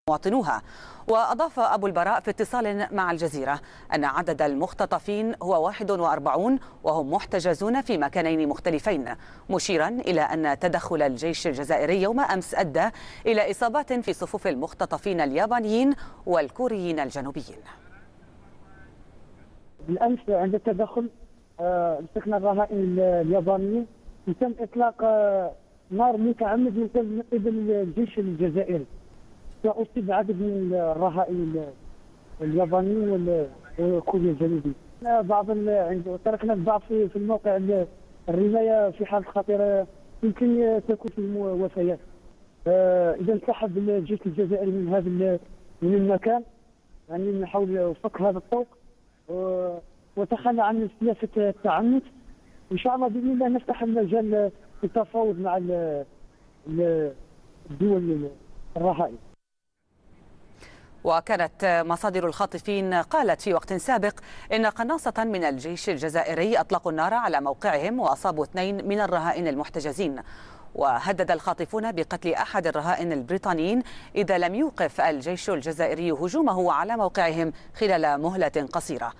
مواطنوها. وأضاف أبو البراء في اتصال مع الجزيرة أن عدد المختطفين هو 41 وهم محتجزون في مكانين مختلفين، مشيرا إلى أن تدخل الجيش الجزائري يوم أمس أدى إلى إصابات في صفوف المختطفين اليابانيين والكوريين الجنوبيين. بالأمس عند التدخل مسكنا الرهائن اليابانيين وتم إطلاق نار متعمد من قبل الجيش الجزائري، وأصيب عدد من الرهائن اليابانيين والكوريين الجنوبيين. تركنا البعض في الموقع الرماية في حالة خطيرة، يمكن تكون في وفيات. إذا انسحب الجيش الجزائري من هذا المكان، يعني نحاول فك هذا الطوق وتخلى عن سياسة التعنت. إن شاء الله بإذن الله نفتح المجال للتفاوض مع الدول الرهائن. وكانت مصادر الخاطفين قالت في وقت سابق إن قناصة من الجيش الجزائري أطلقوا النار على موقعهم وأصابوا 2 من الرهائن المحتجزين. وهدد الخاطفون بقتل أحد الرهائن البريطانيين إذا لم يوقف الجيش الجزائري هجومه على موقعهم خلال مهلة قصيرة.